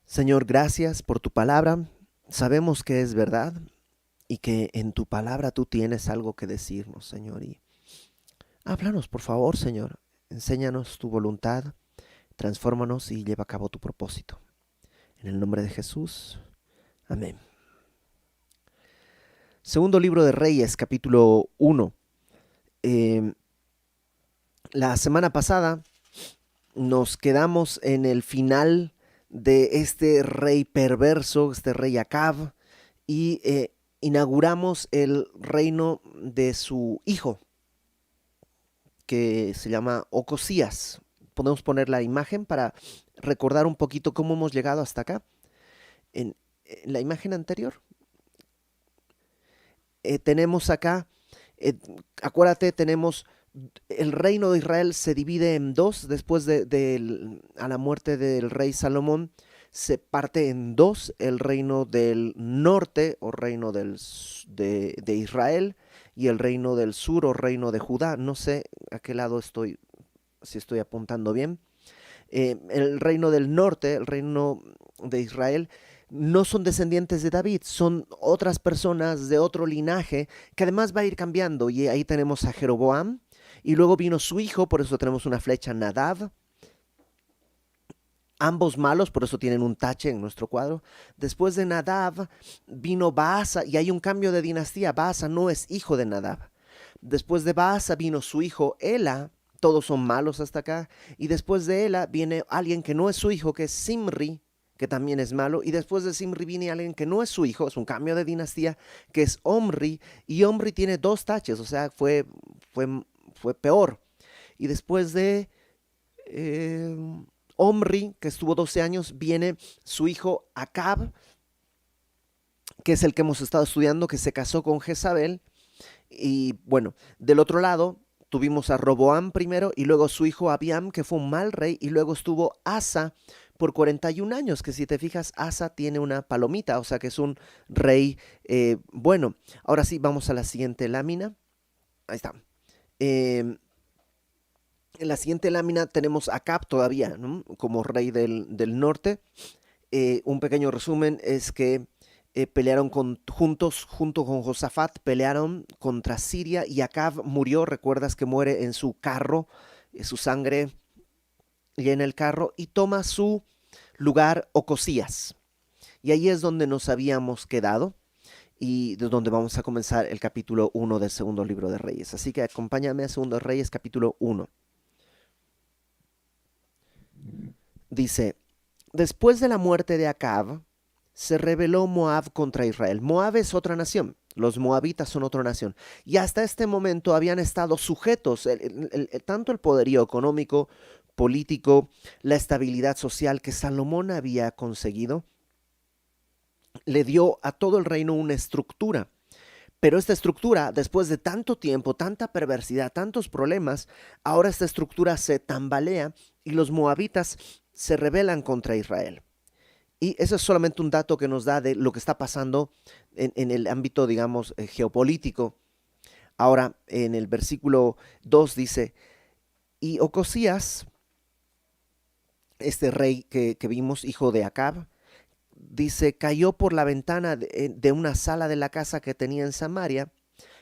Señor, gracias por tu palabra. Sabemos que es verdad y que en tu palabra tú tienes algo que decirnos, Señor. Y háblanos, por favor, Señor. Enséñanos tu voluntad, transfórmanos y lleva a cabo tu propósito. En el nombre de Jesús. Amén. Segundo libro de Reyes, capítulo 1. Eh, la semana pasada nos quedamos en el final de este rey perverso, este rey Acab, y inauguramos el reino de su hijo, que se llama Ocosías. Podemos poner la imagen para recordar un poquito cómo hemos llegado hasta acá. En la imagen anterior tenemos acá, eh, acuérdate, tenemos el reino de Israel se divide en dos después a la muerte del rey Salomón. Se parte en dos el reino del norte o reino de Israel y el reino del sur o reino de Judá. No sé a qué lado estoy, si estoy apuntando bien. El reino del norte, el reino de Israel, no son descendientes de David, son otras personas de otro linaje que además va a ir cambiando. Y ahí tenemos a Jeroboam, y luego vino su hijo, por eso tenemos una flecha Nadab. Ambos malos, por eso tienen un tache en nuestro cuadro. Después de Nadab vino Baasa, y hay un cambio de dinastía. Baasa no es hijo de Nadab. Después de Baasa vino su hijo Ela. Todos son malos hasta acá. Y después de Ela viene alguien que no es su hijo, que es Simri, que también es malo. Y después de Simri viene alguien que no es su hijo, es un cambio de dinastía, que es Omri. Y Omri tiene dos taches, o sea, fue, fue peor. Y después de Omri, que estuvo 12 años, viene su hijo Acab, que es el que hemos estado estudiando, que se casó con Jezabel. Y bueno, del otro lado tuvimos a Roboam primero y luego su hijo Abiam, que fue un mal rey, y luego estuvo Asa por 41 años, que si te fijas, Asa tiene una palomita, o sea que es un rey bueno. Ahora sí, vamos a la siguiente lámina. Ahí está. En la siguiente lámina tenemos a Acab todavía, ¿no?, como rey del norte. Un pequeño resumen es que pelearon junto con Josafat, pelearon contra Siria y Acab murió. Recuerdas que muere en su carro, su sangre llena el carro y toma su lugar Ocosías. Y ahí es donde nos habíamos quedado y de donde vamos a comenzar el capítulo 1 del segundo libro de Reyes. Así que acompáñame a segundo de Reyes, capítulo 1. Dice: después de la muerte de Acab, se rebeló Moab contra Israel. Moab es otra nación, los moabitas son otra nación. Y hasta este momento habían estado sujetos, tanto el poderío económico, político, la estabilidad social que Salomón había conseguido, le dio a todo el reino una estructura. Pero esta estructura, después de tanto tiempo, tanta perversidad, tantos problemas, ahora esta estructura se tambalea y los moabitas se rebelan contra Israel. Y eso es solamente un dato que nos da de lo que está pasando en el ámbito, digamos, geopolítico. Ahora, en el versículo 2 dice: y Ocosías, este rey que vimos, hijo de Acab, dice, cayó por la ventana de una sala de la casa que tenía en Samaria,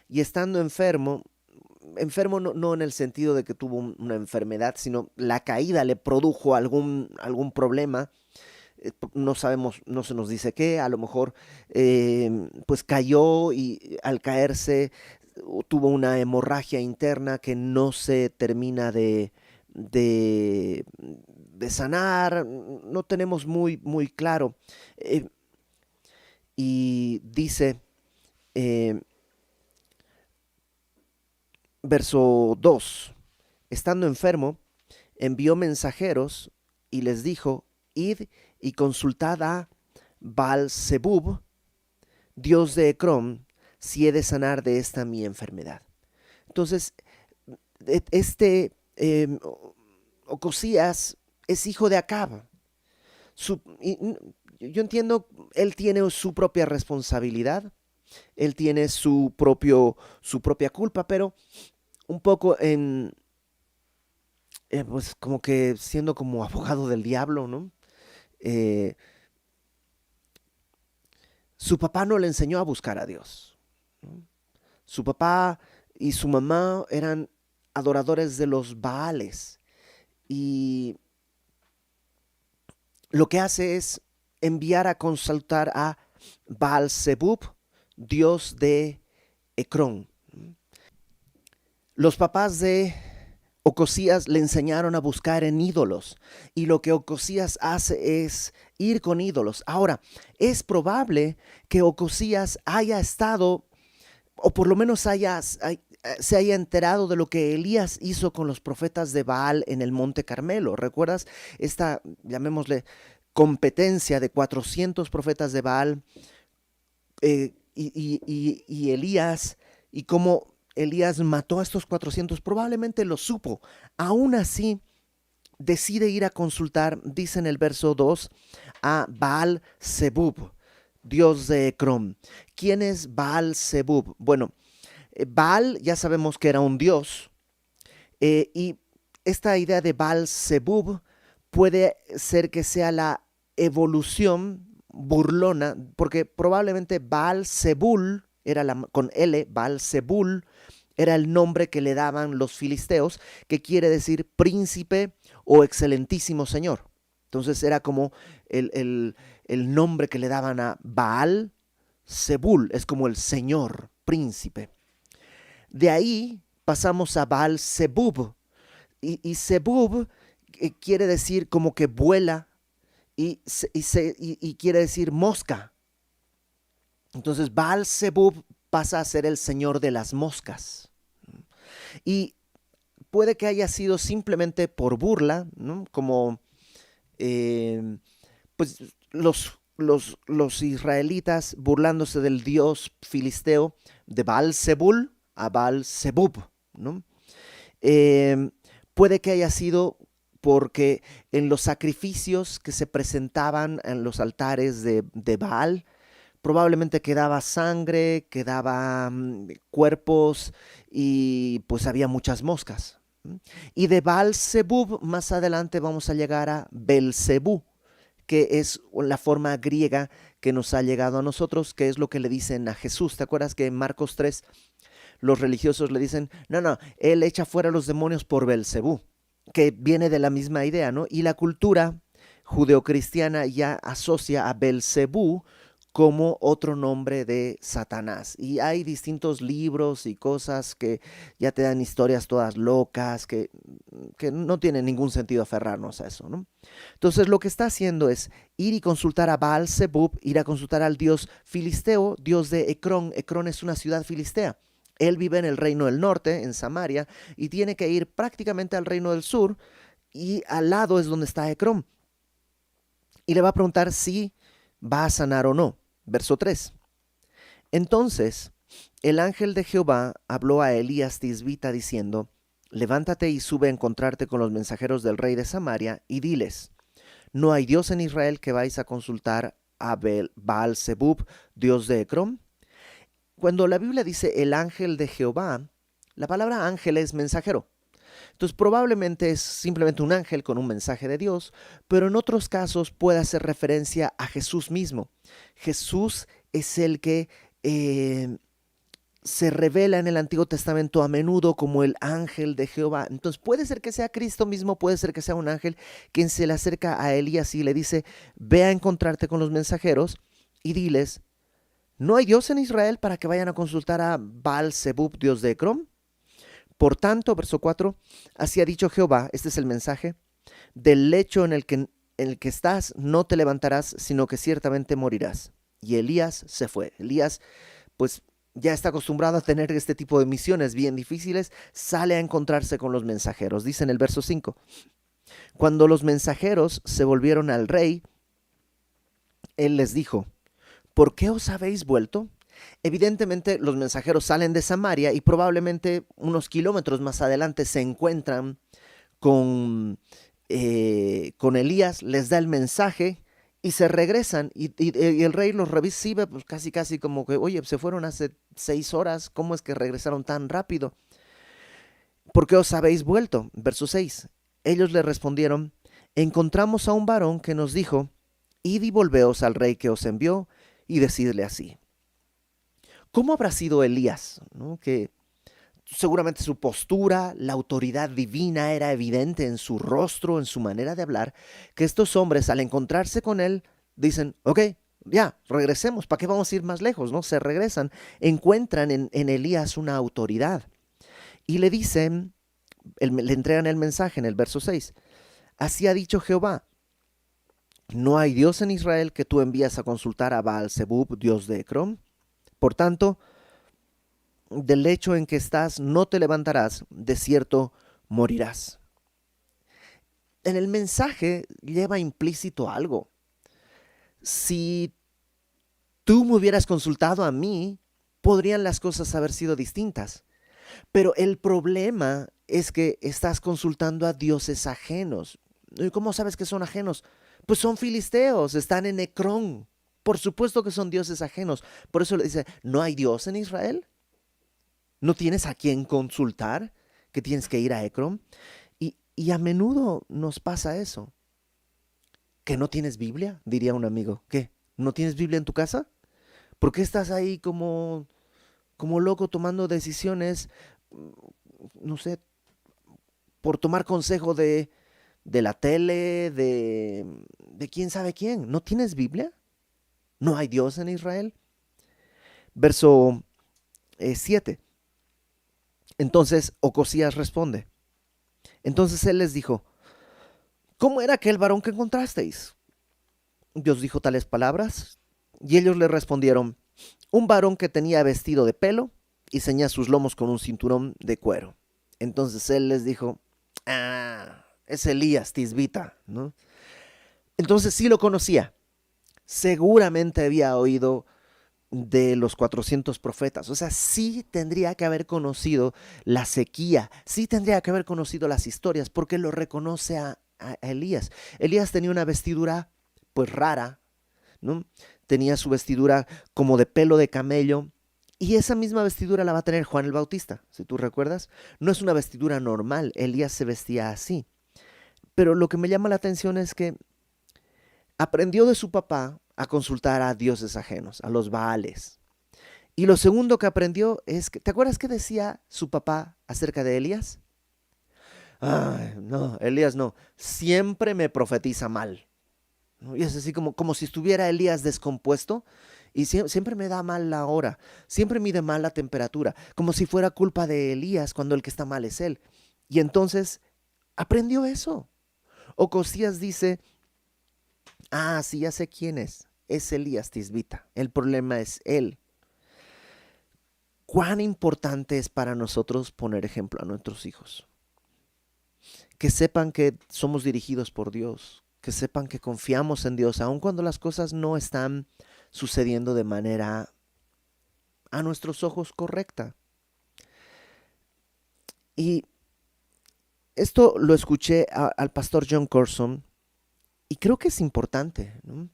y estando enfermo, enfermo no en el sentido de que tuvo una enfermedad, sino la caída le produjo algún problema. No sabemos, no se nos dice qué, a lo mejor pues cayó y al caerse tuvo una hemorragia interna que no se termina de sanar, no tenemos muy claro. Eh, y dice, eh, verso 2: estando enfermo, envió mensajeros y les dijo: id y consultad a Baal-Zebub, dios de Ecrón, si he de sanar de esta mi enfermedad. Entonces, este Ocosías es hijo de Acab. Yo entiendo, él tiene su propia responsabilidad, él tiene su propia culpa, pero un poco pues como que siendo como abogado del diablo, ¿no? Eh, su papá no le enseñó a buscar a Dios, ¿no? Su papá y su mamá eran adoradores de los Baales y lo que hace es enviar a consultar a Baal-Zebub, dios de Ecrón. Los papás de Ocosías le enseñaron a buscar en ídolos y lo que Ocosías hace es ir con ídolos. Ahora, es probable que Ocosías haya estado, o por lo menos se haya enterado de lo que Elías hizo con los profetas de Baal en el Monte Carmelo. ¿Recuerdas esta, llamémosle, competencia de 400 profetas de Baal y Elías, y cómo Elías mató a estos 400? Probablemente lo supo. Aún así, decide ir a consultar, dice en el verso 2, a Baal-Zebub, dios de Ecrón. ¿Quién es Baal-Zebub? Bueno, Baal ya sabemos que era un dios, y esta idea de Baal-Zebub puede ser que sea la evolución burlona, porque probablemente Baal-Zebul era con L, Baal-Zebul era el nombre que le daban los filisteos, que quiere decir príncipe o excelentísimo señor. Entonces era como el nombre que le daban a Baal-Zebul, es como el señor, príncipe. De ahí pasamos a Baal-Zebub, y Zebub quiere decir como que vuela, y quiere decir mosca. Entonces Baal-Zebub pasa a ser el señor de las moscas. Y puede que haya sido simplemente por burla, ¿no? Como pues los israelitas burlándose del dios filisteo, de Baal-Zebul a Baal-Zebub, ¿no? Puede que haya sido porque en los sacrificios que se presentaban en los altares de Baal, probablemente quedaba sangre, quedaba cuerpos, y pues había muchas moscas. Y de Baal-Zebub más adelante vamos a llegar a Belzebú, que es la forma griega que nos ha llegado a nosotros, que es lo que le dicen a Jesús. ¿Te acuerdas que en Marcos 3 los religiosos le dicen, no, él echa fuera a los demonios por Belzebú, que viene de la misma idea, ¿no? Y la cultura judeocristiana ya asocia a Belzebú como otro nombre de Satanás. Y hay distintos libros y cosas que ya te dan historias todas locas, que no tienen ningún sentido aferrarnos a eso, ¿no? Entonces lo que está haciendo es ir y consultar a Baal-Zebub, ir a consultar al dios filisteo, dios de Ecrón. Ecrón es una ciudad filistea. Él vive en el reino del norte, en Samaria, y tiene que ir prácticamente al reino del sur, y al lado es donde está Ecrón. Y le va a preguntar si va a sanar o no. Verso 3. Entonces el ángel de Jehová habló a Elías Tisbita diciendo, levántate y sube a encontrarte con los mensajeros del rey de Samaria y diles, ¿no hay Dios en Israel que vais a consultar a Baal-Zebub, dios de Ecrón? Cuando la Biblia dice el ángel de Jehová, la palabra ángel es mensajero. Entonces probablemente es simplemente un ángel con un mensaje de Dios, pero en otros casos puede hacer referencia a Jesús mismo. Jesús es el que se revela en el Antiguo Testamento a menudo como el ángel de Jehová. Entonces puede ser que sea Cristo mismo, puede ser que sea un ángel quien se le acerca a Elías y le dice, ve a encontrarte con los mensajeros y diles, ¿no hay Dios en Israel para que vayan a consultar a Baal-Zebub, dios de Ecrón? Por tanto, verso 4, así ha dicho Jehová, este es el mensaje, del lecho en el que estás no te levantarás, sino que ciertamente morirás. Y Elías se fue. Elías, pues ya está acostumbrado a tener este tipo de misiones bien difíciles, sale a encontrarse con los mensajeros. Dice en el verso 5, cuando los mensajeros se volvieron al rey, él les dijo, ¿por qué os habéis vuelto? Evidentemente los mensajeros salen de Samaria y probablemente unos kilómetros más adelante se encuentran con Elías, les da el mensaje y se regresan y el rey los recibe pues casi como que, oye, se fueron hace 6 horas, ¿cómo es que regresaron tan rápido? ¿Por qué os habéis vuelto? Verso 6, ellos le respondieron, encontramos a un varón que nos dijo, id y volveos al rey que os envió, y decirle así: ¿cómo habrá sido Elías, ¿no? Que seguramente su postura, la autoridad divina era evidente en su rostro, en su manera de hablar, que estos hombres al encontrarse con él dicen: ok, ya, regresemos, ¿para qué vamos a ir más lejos? ¿No? Se regresan, encuentran en Elías una autoridad y le dicen, le entregan el mensaje en el verso 6: así ha dicho Jehová, no hay Dios en Israel que tú envías a consultar a Baal-Zebub, dios de Ecrón. Por tanto, del lecho en que estás no te levantarás, de cierto morirás. En el mensaje lleva implícito algo. Si tú me hubieras consultado a mí, podrían las cosas haber sido distintas. Pero el problema es que estás consultando a dioses ajenos. ¿Y cómo sabes que son ajenos? Pues son filisteos, están en Ecrón. Por supuesto que son dioses ajenos. Por eso le dice: ¿no hay Dios en Israel? ¿No tienes a quién consultar? ¿Que tienes que ir a Ecrón? Y a menudo nos pasa eso. ¿Que no tienes Biblia? Diría un amigo. ¿Qué? ¿No tienes Biblia en tu casa? ¿Por qué estás ahí como loco tomando decisiones, no sé, por tomar consejo de la tele, de quién sabe quién? ¿No tienes Biblia? ¿No hay Dios en Israel? Verso 7. Entonces Ocosías responde. Entonces él les dijo: ¿cómo era aquel varón que encontrasteis? Dios dijo tales palabras, y ellos le respondieron: un varón que tenía vestido de pelo y ceñía sus lomos con un cinturón de cuero. Entonces él les dijo: es Elías Tisbita, ¿no? Entonces sí lo conocía. Seguramente había oído de los 400 profetas. O sea, sí tendría que haber conocido la sequía, sí tendría que haber conocido las historias, porque lo reconoce a Elías. Elías tenía una vestidura pues rara, ¿no? Tenía su vestidura como de pelo de camello, y esa misma vestidura la va a tener Juan el Bautista, si tú recuerdas. No es una vestidura normal, Elías se vestía así. Pero lo que me llama la atención es que aprendió de su papá a consultar a dioses ajenos, a los Baales. Y lo segundo que aprendió es que, ¿te acuerdas qué decía su papá acerca de Elías? Ay, no, Elías no, siempre me profetiza mal. ¿No? Y es así como si estuviera Elías descompuesto y siempre me da mal la hora, siempre mide mal la temperatura, como si fuera culpa de Elías cuando el que está mal es él. Y entonces aprendió eso. Ocosías dice: sí, ya sé quién es Elías Tisbita, el problema es él. ¿Cuán importante es para nosotros poner ejemplo a nuestros hijos? Que sepan que somos dirigidos por Dios, que sepan que confiamos en Dios, aun cuando las cosas no están sucediendo de manera a nuestros ojos correcta. Y esto lo escuché al pastor Jon Courson y creo que es importante, ¿no?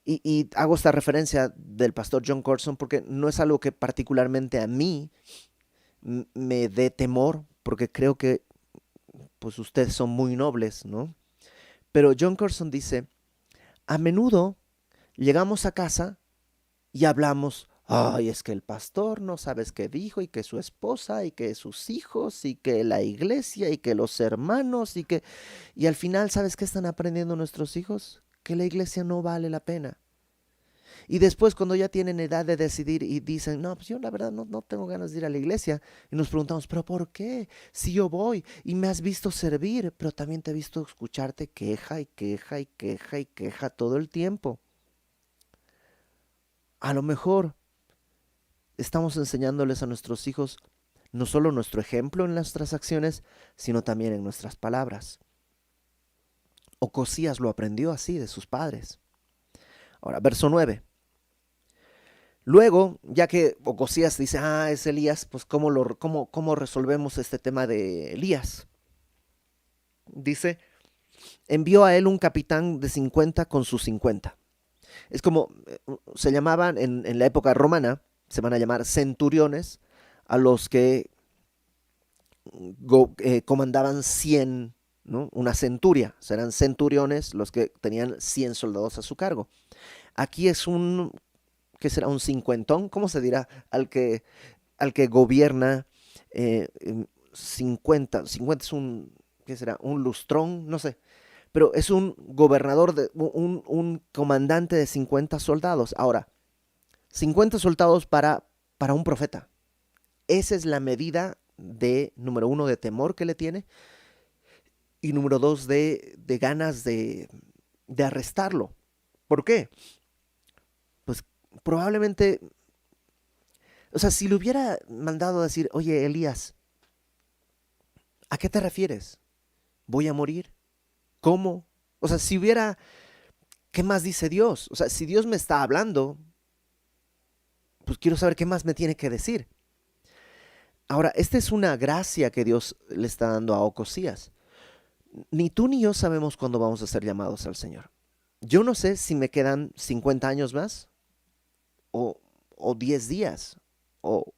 Y hago esta referencia del pastor Jon Courson porque no es algo que particularmente a mí me dé temor, porque creo que pues ustedes son muy nobles, ¿no? Pero Jon Courson dice: a menudo llegamos a casa y hablamos: ay, es que el pastor no sabes qué dijo, y que su esposa, y que sus hijos, y que la iglesia, y que los hermanos, y al final, ¿sabes qué están aprendiendo nuestros hijos? Que la iglesia no vale la pena. Y después, cuando ya tienen edad de decidir y dicen: no, pues yo la verdad no tengo ganas de ir a la iglesia, y nos preguntamos: ¿pero por qué? Si yo voy y me has visto servir, pero también te he visto escucharte queja y queja y queja y queja todo el tiempo. A lo mejor estamos enseñándoles a nuestros hijos no solo nuestro ejemplo en nuestras acciones, sino también en nuestras palabras. Ocosías lo aprendió así de sus padres. Ahora, verso 9. Luego, ya que Ocosías dice: es Elías, pues ¿cómo resolvemos este tema de Elías? Dice: envió a él un capitán de 50 con sus 50. Es como se llamaban en la época romana, se van a llamar centuriones, a los que comandaban 100, ¿no? Una centuria, serán centuriones los que tenían 100 soldados a su cargo. Aquí es un ¿qué será? Un cincuentón, ¿cómo se dirá? Al que gobierna 50 es un, ¿qué será? Un lustrón, no sé. Pero es un gobernador, un comandante de 50 soldados. Ahora, 50 soldados para un profeta. Esa es la medida de, número uno, de temor que le tiene y número dos, de ganas de arrestarlo. ¿Por qué? Pues probablemente, o sea, si le hubiera mandado a decir, oye, Elías, ¿a qué te refieres? ¿Voy a morir? ¿Cómo? O sea, si hubiera, ¿qué más dice Dios? O sea, si Dios me está hablando, pues quiero saber qué más me tiene que decir. Ahora, esta es una gracia que Dios le está dando a Ocosías. Ni tú ni yo sabemos cuándo vamos a ser llamados al Señor. Yo no sé si me quedan 50 años más o, o 10 días o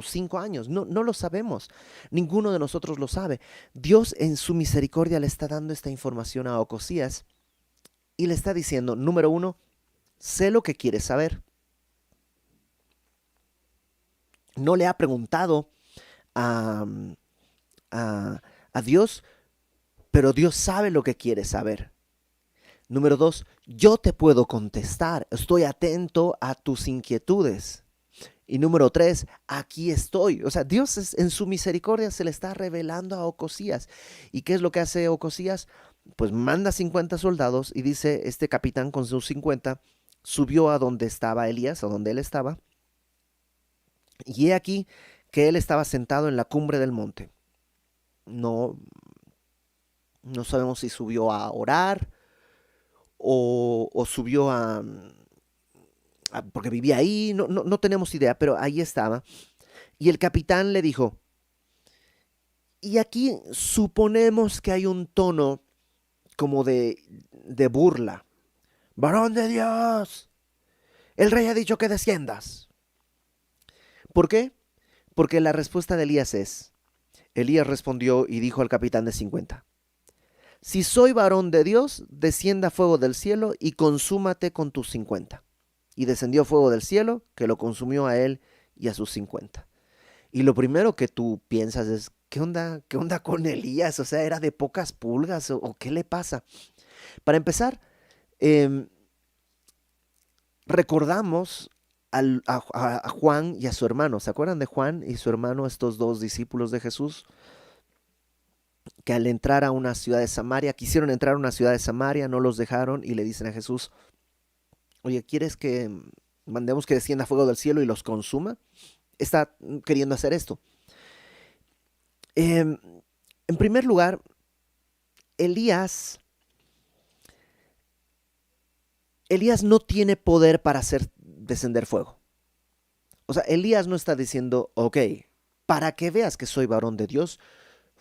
5 años. No, no lo sabemos. Ninguno de nosotros lo sabe. Dios en su misericordia le está dando esta información a Ocosías y le está diciendo, número uno, sé lo que quieres saber. No le ha preguntado a, a Dios, pero Dios sabe lo que quiere saber. Número dos, yo te puedo contestar, estoy atento a tus inquietudes. Y número tres, aquí estoy. O sea, Dios en su misericordia se le está revelando a Ocosías. ¿Y qué es lo que hace Ocosías? Pues manda 50 soldados y dice, este capitán con sus 50 subió a donde estaba Elías, a donde él estaba. Y he aquí que él estaba sentado en la cumbre del monte. No, no sabemos si subió a orar o subió porque vivía ahí, no tenemos idea, pero ahí estaba. Y el capitán le dijo, y aquí suponemos que hay un tono como de burla. Varón de Dios, el rey ha dicho que desciendas. ¿Por qué? Porque la respuesta de Elías es, Elías respondió y dijo al capitán de 50, si soy varón de Dios, descienda fuego del cielo y consúmate con tus 50. Y descendió fuego del cielo que lo consumió a él y a sus 50. Y lo primero que tú piensas es, qué onda con Elías? O sea, ¿era de pocas pulgas o qué le pasa? Para empezar, eh, recordamos a Juan y a su hermano. ¿Se acuerdan de Juan y su hermano, estos dos discípulos de Jesús? Que al entrar a una ciudad de Samaria, quisieron entrar a una ciudad de Samaria, no los dejaron y le dicen a Jesús, oye, ¿quieres que mandemos que descienda fuego del cielo y los consuma? Está queriendo hacer esto. En primer lugar, Elías, Elías no tiene poder para hacer descender fuego. O sea, Elías no está diciendo, ok, para que veas que soy varón de Dios,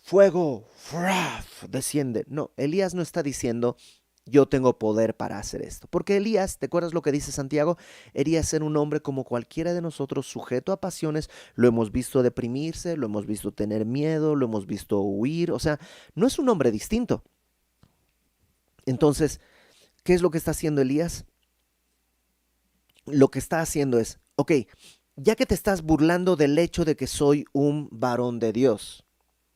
fuego, fraf, desciende. No, Elías no está diciendo, yo tengo poder para hacer esto. Porque Elías, ¿te acuerdas lo que dice Santiago? Elías era un hombre como cualquiera de nosotros, sujeto a pasiones. Lo hemos visto deprimirse, lo hemos visto tener miedo, lo hemos visto huir. O sea, no es un hombre distinto. Entonces, ¿qué es lo que está haciendo Elías? Lo que está haciendo es, ok, ya que te estás burlando del hecho de que soy un varón de Dios,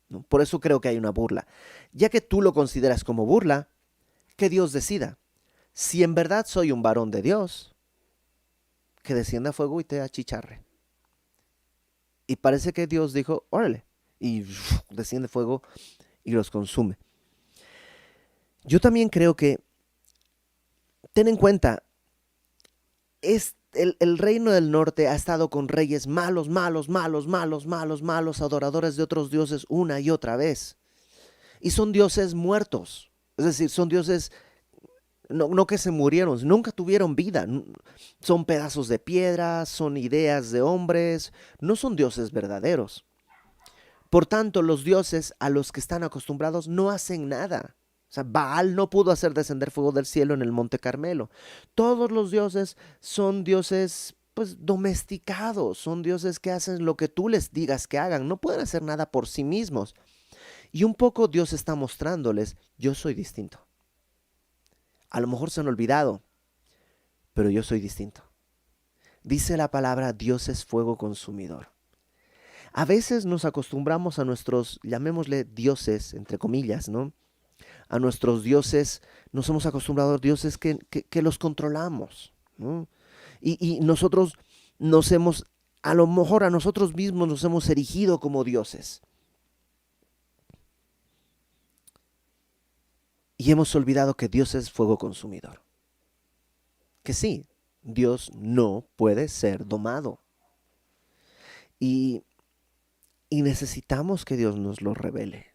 ¿no? Por eso creo que hay una burla. Ya que tú lo consideras como burla, que Dios decida. Si en verdad soy un varón de Dios, que descienda fuego y te achicharre. Y parece que Dios dijo, órale, y desciende fuego y los consume. Yo también creo que, ten en cuenta, el reino del norte ha estado con reyes malos, malos, adoradores de otros dioses una y otra vez. Y son dioses muertos. Es decir, son dioses no que se murieron, nunca tuvieron vida. Son pedazos de piedra, son ideas de hombres, no son dioses verdaderos. Por tanto, los dioses a los que están acostumbrados no hacen nada. O sea, Baal no pudo hacer descender fuego del cielo en el Monte Carmelo. Todos los dioses son dioses, pues, domesticados. Son dioses que hacen lo que tú les digas que hagan. No pueden hacer nada por sí mismos. Y un poco Dios está mostrándoles, yo soy distinto. A lo mejor se han olvidado, pero yo soy distinto. Dice la palabra, Dios es fuego consumidor. A veces nos acostumbramos a nuestros, llamémosle dioses, entre comillas, ¿no? A nuestros dioses, nos hemos acostumbrado a dioses que los controlamos, ¿no? Y nosotros nos hemos, a lo mejor a nosotros mismos nos hemos erigido como dioses. Y hemos olvidado que Dios es fuego consumidor. Que sí, Dios no puede ser domado. Y, y necesitamos que Dios nos lo revele.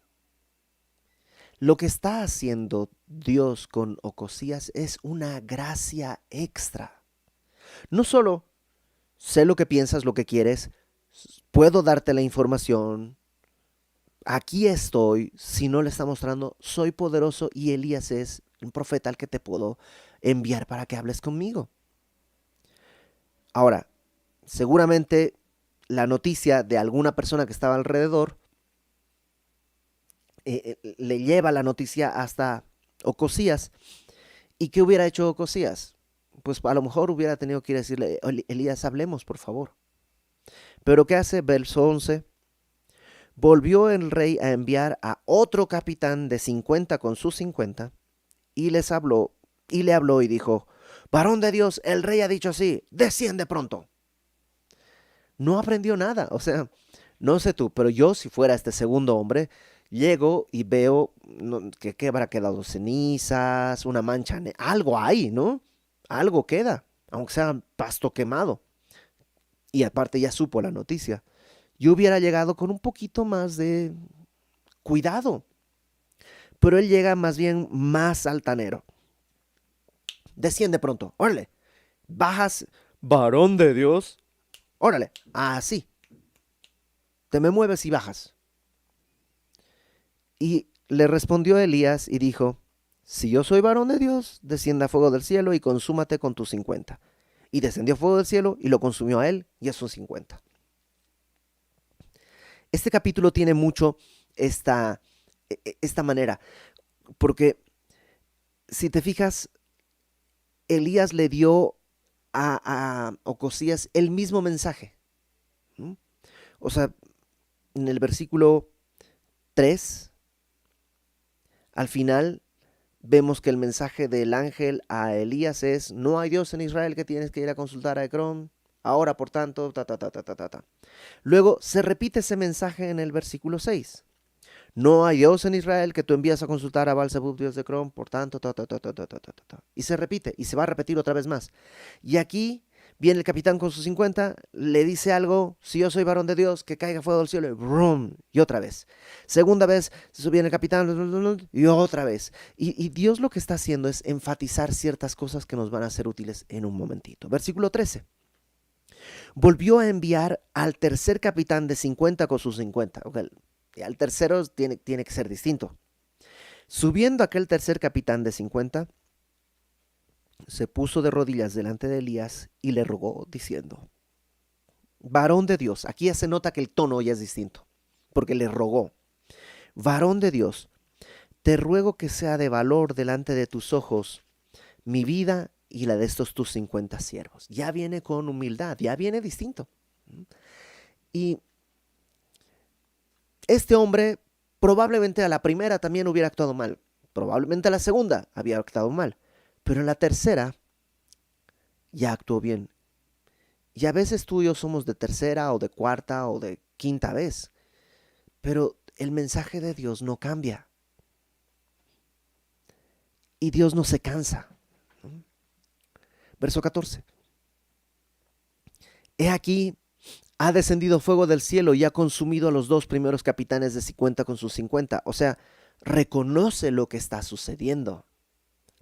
Lo que está haciendo Dios con Ocosías es una gracia extra. No solo sé lo que piensas, lo que quieres, puedo darte la información, aquí estoy, si no le está mostrando, soy poderoso y Elías es un profeta al que te puedo enviar para que hables conmigo. Ahora, seguramente la noticia de alguna persona que estaba alrededor le lleva la noticia hasta Ocosías. ¿Y qué hubiera hecho Ocosías? Pues a lo mejor hubiera tenido que ir a decirle, Elías, hablemos, por favor. Pero ¿qué hace? Verso 11. Volvió el rey a enviar a otro capitán de 50 con sus 50 y les habló, y le habló y dijo, varón de Dios, el rey ha dicho así, desciende pronto. No aprendió nada, o sea, no sé tú, pero yo si fuera este segundo hombre, llego y veo que habrá quedado cenizas, una mancha, algo hay, ¿no? Algo queda, aunque sea pasto quemado. Y aparte ya supo la noticia. Yo hubiera llegado con un poquito más de cuidado, pero él llega más bien más altanero. Desciende pronto, órale, bajas, varón de Dios, órale, así, te me mueves y bajas. Y le respondió Elías y dijo, si yo soy varón de Dios, descienda fuego del cielo y consúmate con tus 50. Y descendió fuego del cielo y lo consumió a él y a sus 50. Este capítulo tiene mucho esta manera, porque si te fijas, Elías le dio a Ocosías el mismo mensaje. ¿No? O sea, en el versículo 3, al final vemos que el mensaje del ángel a Elías es, no hay Dios en Israel, que tienes que ir a consultar a Ecrón, ahora por tanto, ta. Luego se repite ese mensaje en el versículo 6. No hay Dios en Israel, que tú envías a consultar a Baal-zebub, dios de Ecrón, por tanto, ta. Y se repite, y se va a repetir otra vez más. Y aquí viene el capitán con sus 50, le dice algo, si yo soy varón de Dios, que caiga fuego del cielo, y brum, y otra vez. Segunda vez, viene el capitán, y otra vez. Y Dios lo que está haciendo es enfatizar ciertas cosas que nos van a ser útiles en un momentito. Versículo 13. Volvió a enviar al tercer capitán de 50 con sus 50. Okay. Al tercero tiene que ser distinto. Subiendo aquel tercer capitán de 50, se puso de rodillas delante de Elías y le rogó diciendo, varón de Dios, aquí ya se nota que el tono ya es distinto, porque le rogó, varón de Dios, te ruego que sea de valor delante de tus ojos mi vida y la de estos tus 50 siervos. Ya viene con humildad, ya viene distinto. Y este hombre probablemente a la primera también hubiera actuado mal, probablemente a la segunda había actuado mal, pero en la tercera ya actuó bien. Y a veces tú y yo somos de tercera o de cuarta o de quinta vez, pero el mensaje de Dios no cambia. Y Dios no se cansa. Verso 14. He aquí, ha descendido fuego del cielo y ha consumido a los dos primeros capitanes de 50 con sus 50. O sea, reconoce lo que está sucediendo.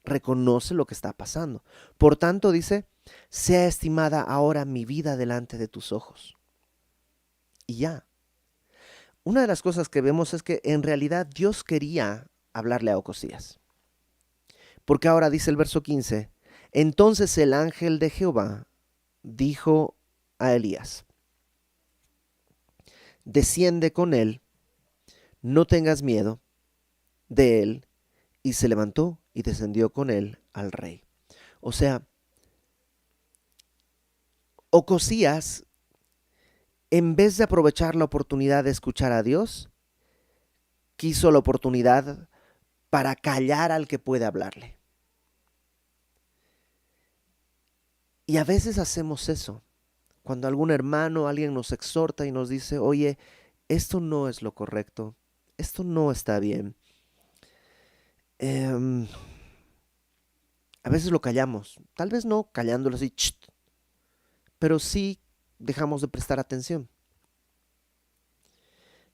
Reconoce lo que está pasando. Por tanto, dice, sea estimada ahora mi vida delante de tus ojos. Y ya. Una de las cosas que vemos es que en realidad Dios quería hablarle a Ocosías. Porque ahora dice el verso 15, entonces el ángel de Jehová dijo a Elías, desciende con él, no tengas miedo de él. Y se levantó y descendió con él al rey. O sea, Ocosías, en vez de aprovechar la oportunidad de escuchar a Dios, quiso la oportunidad para callar al que puede hablarle. Y a veces hacemos eso. Cuando algún hermano, alguien nos exhorta y nos dice, oye, esto no es lo correcto, esto no está bien. A veces lo callamos, tal vez no callándolo así, pero sí dejamos de prestar atención.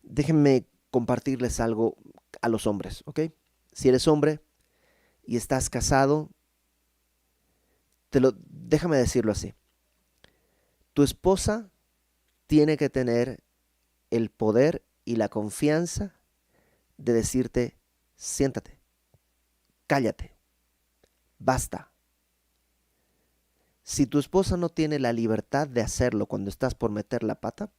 Déjenme compartirles algo a los hombres, ¿ok? Si eres hombre y estás casado, déjame decirlo así. Tu esposa tiene que tener el poder y la confianza de decirte, siéntate, cállate, basta. Si tu esposa no tiene la libertad de hacerlo cuando estás por meter la pata,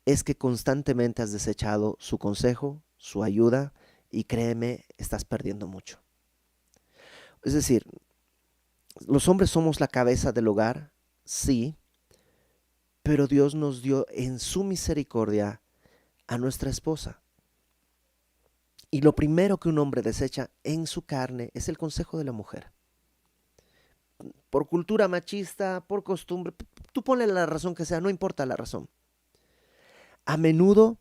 es que constantemente has desechado su consejo, su ayuda, y créeme, estás perdiendo mucho. Es decir, los hombres somos la cabeza del hogar, sí, pero Dios nos dio en su misericordia a nuestra esposa. Y lo primero que un hombre desecha en su carne es el consejo de la mujer. Por cultura machista, por costumbre, tú ponle la razón que sea, no importa la razón. A menudo,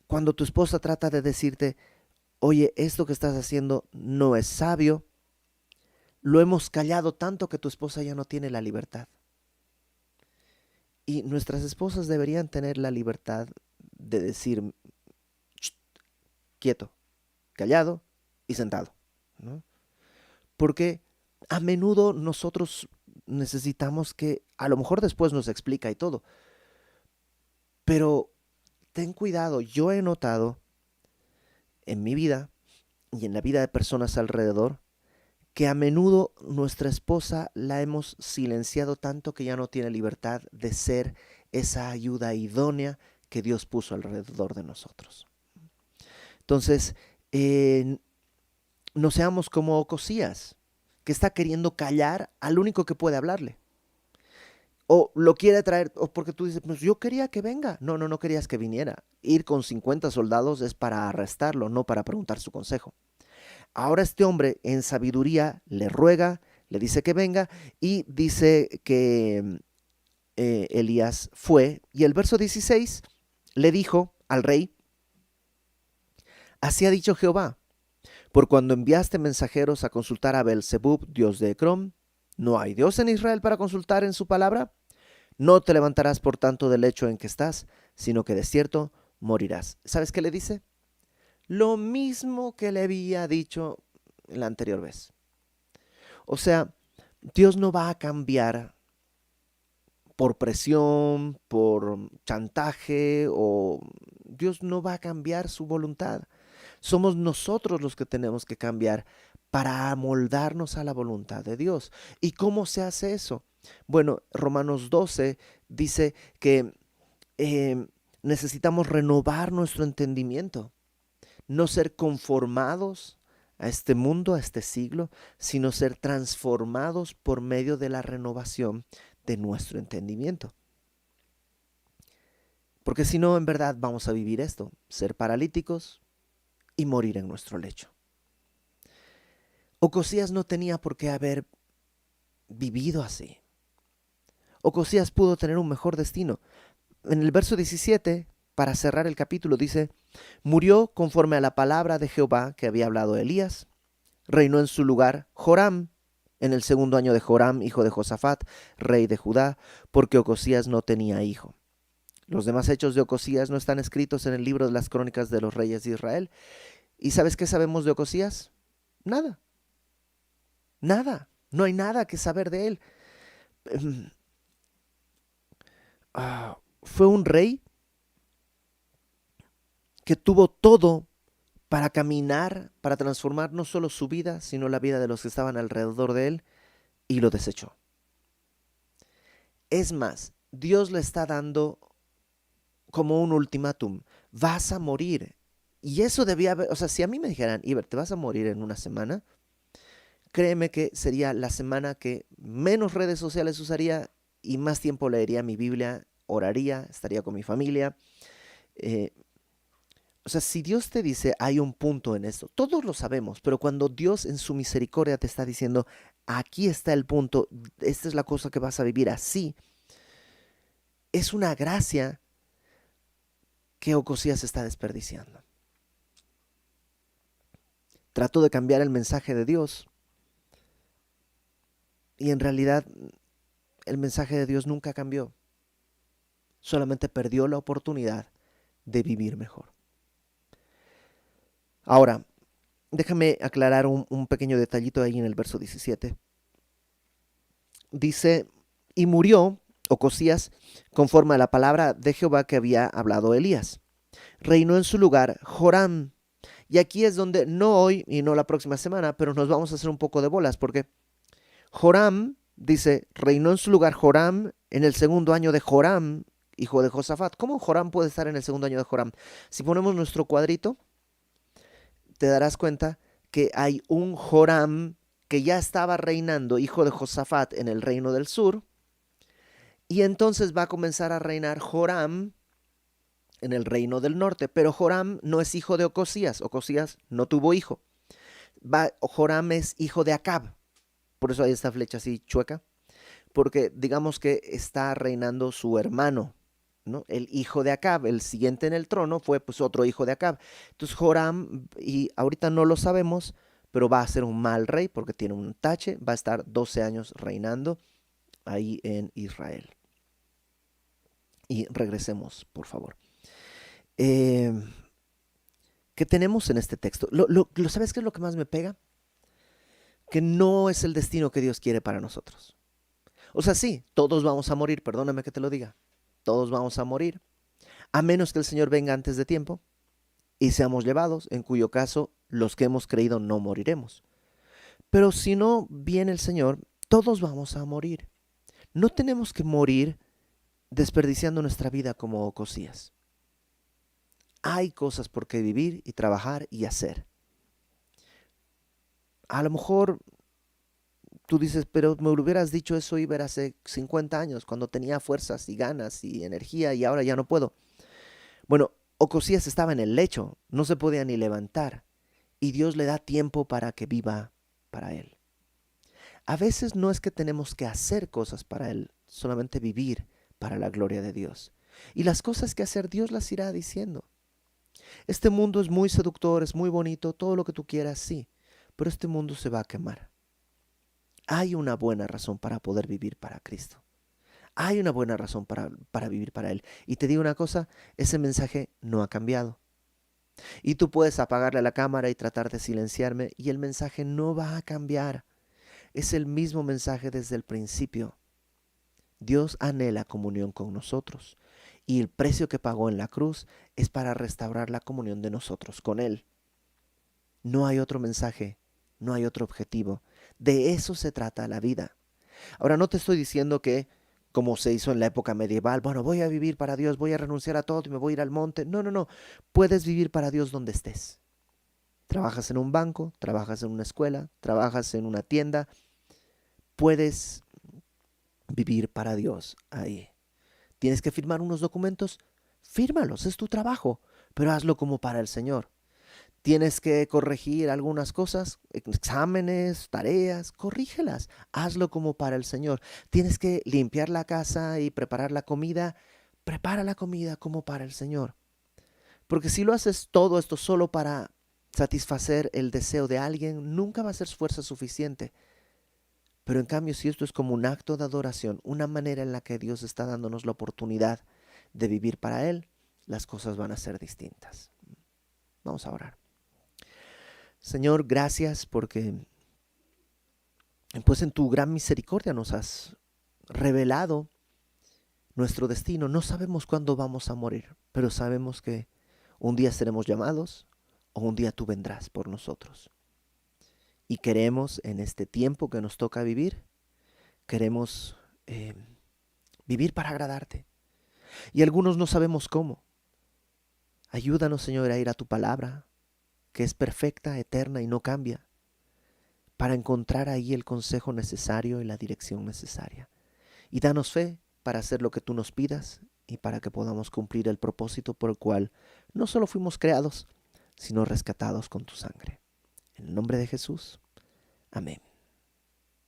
cuando tu esposa trata de decirte, oye, esto que estás haciendo no es sabio, lo hemos callado tanto que tu esposa ya no tiene la libertad. Y nuestras esposas deberían tener la libertad de decir, quieto, callado y sentado, ¿no? Porque a menudo nosotros necesitamos que, a lo mejor después nos explica y todo, pero ten cuidado, yo he notado en mi vida y en la vida de personas alrededor que a menudo nuestra esposa la hemos silenciado tanto que ya no tiene libertad de ser esa ayuda idónea que Dios puso alrededor de nosotros. Entonces, no seamos como Ocosías, que está queriendo callar al único que puede hablarle. O lo quiere traer, o porque tú dices, pues yo quería que venga. No querías que viniera. Ir con 50 soldados es para arrestarlo, no para preguntar su consejo. Ahora este hombre en sabiduría le ruega, le dice que venga y dice que Elías fue. Y el verso 16 le dijo al rey, así ha dicho Jehová, por cuando enviaste mensajeros a consultar a Beelzebub, dios de Ecrón, ¿no hay Dios en Israel para consultar en su palabra? No te levantarás por tanto del lecho en que estás, sino que de cierto morirás. ¿Sabes qué le dice? Lo mismo que le había dicho la anterior vez. O sea, Dios no va a cambiar por presión, por chantaje, o Dios no va a cambiar su voluntad. Somos nosotros los que tenemos que cambiar para amoldarnos a la voluntad de Dios. ¿Y cómo se hace eso? Bueno, Romanos 12 dice que necesitamos renovar nuestro entendimiento, no ser conformados a este mundo, a este siglo, sino ser transformados por medio de la renovación de nuestro entendimiento. Porque si no, en verdad vamos a vivir esto, ser paralíticos y morir en nuestro lecho. Ocosías no tenía por qué haber vivido así. Ocosías pudo tener un mejor destino. En el verso 17, para cerrar el capítulo, dice, murió conforme a la palabra de Jehová que había hablado Elías. Reinó en su lugar Joram, en el segundo año de Joram, hijo de Josafat, rey de Judá, porque Ocosías no tenía hijo. Los demás hechos de Ocosías no están escritos en el libro de las crónicas de los reyes de Israel. ¿Y sabes qué sabemos de Ocosías? Nada. Nada. No hay nada que saber de él. Fue un rey que tuvo todo para caminar, para transformar no solo su vida, sino la vida de los que estaban alrededor de él, y lo desechó. Es más, Dios le está dando como un ultimátum, vas a morir. Y eso debía haber, o sea, si a mí me dijeran, Iber, te vas a morir en una semana, créeme que sería la semana que menos redes sociales usaría y más tiempo leería mi Biblia, oraría, estaría con mi familia. Eh, o sea, si Dios te dice, hay un punto en esto, todos lo sabemos, pero cuando Dios en su misericordia te está diciendo, aquí está el punto, esta es la cosa que vas a vivir así, es una gracia que Ocosías está desperdiciando. Trató de cambiar el mensaje de Dios y en realidad el mensaje de Dios nunca cambió, solamente perdió la oportunidad de vivir mejor. Ahora, déjame aclarar un pequeño detallito ahí en el verso 17. Dice, y murió Ocosías conforme a la palabra de Jehová que había hablado Elías. Reinó en su lugar Joram. Y aquí es donde, no hoy y no la próxima semana, pero nos vamos a hacer un poco de bolas, porque Joram, dice, reinó en su lugar Joram en el segundo año de Joram, hijo de Josafat. ¿Cómo Joram puede estar en el segundo año de Joram? Si ponemos nuestro cuadrito, te darás cuenta que hay un Joram que ya estaba reinando, hijo de Josafat, en el reino del sur, y entonces va a comenzar a reinar Joram en el reino del norte, pero Joram no es hijo de Ocosías, Ocosías no tuvo hijo. Joram es hijo de Acab, por eso hay esta flecha así chueca, porque digamos que está reinando su hermano, ¿no? El hijo de Acab, el siguiente en el trono fue pues otro hijo de Acab. Entonces Joram, y ahorita no lo sabemos, pero va a ser un mal rey porque tiene un tache, va a estar 12 años reinando ahí en Israel. Y regresemos, por favor. Eh, ¿Qué tenemos en este texto? ¿Sabes qué es lo que más me pega? Que no es el destino que Dios quiere para nosotros. O sea, sí, todos vamos a morir, perdóname que te lo diga. Todos vamos a morir, a menos que el Señor venga antes de tiempo y seamos llevados, en cuyo caso los que hemos creído no moriremos. Pero si no viene el Señor, todos vamos a morir. No tenemos que morir desperdiciando nuestra vida como Ocosías. Hay cosas por qué vivir y trabajar y hacer. A lo mejor tú dices, pero me hubieras dicho eso Iber hace 50 años, cuando tenía fuerzas y ganas y energía y ahora ya no puedo. Bueno, Ocosías estaba en el lecho, no se podía ni levantar y Dios le da tiempo para que viva para Él. A veces no es que tenemos que hacer cosas para Él, solamente vivir para la gloria de Dios. Y las cosas que hacer Dios las irá diciendo. Este mundo es muy seductor, es muy bonito, todo lo que tú quieras, sí, pero este mundo se va a quemar. Hay una buena razón para poder vivir para Cristo. Hay una buena razón para vivir para Él. Y te digo una cosa, ese mensaje no ha cambiado. Y tú puedes apagarle la cámara y tratar de silenciarme y el mensaje no va a cambiar. Es el mismo mensaje desde el principio. Dios anhela comunión con nosotros y el precio que pagó en la cruz es para restaurar la comunión de nosotros con Él. No hay otro mensaje, no hay otro objetivo. De eso se trata la vida. Ahora no te estoy diciendo que, como se hizo en la época medieval, bueno, voy a vivir para Dios, voy a renunciar a todo y me voy a ir al monte. No, no, no. Puedes vivir para Dios donde estés. Trabajas en un banco, trabajas en una escuela, trabajas en una tienda. Puedes vivir para Dios ahí. ¿Tienes que firmar unos documentos? Fírmalos, es tu trabajo, pero hazlo como para el Señor. Tienes que corregir algunas cosas, exámenes, tareas, corrígelas, hazlo como para el Señor. Tienes que limpiar la casa y preparar la comida, prepara la comida como para el Señor. Porque si lo haces todo esto solo para satisfacer el deseo de alguien, nunca va a ser fuerza suficiente. Pero en cambio, si esto es como un acto de adoración, una manera en la que Dios está dándonos la oportunidad de vivir para Él, las cosas van a ser distintas. Vamos a orar. Señor, gracias porque pues en tu gran misericordia nos has revelado nuestro destino. No sabemos cuándo vamos a morir, pero sabemos que un día seremos llamados o un día tú vendrás por nosotros. Y queremos en este tiempo que nos toca vivir, queremos vivir para agradarte. Y algunos no sabemos cómo. Ayúdanos, Señor, a ir a tu palabra, que es perfecta, eterna y no cambia, para encontrar ahí el consejo necesario y la dirección necesaria. y danos fe para hacer lo que tú nos pidas y para que podamos cumplir el propósito por el cual no solo fuimos creados, sino rescatados con tu sangre. En el nombre de Jesús. Amén.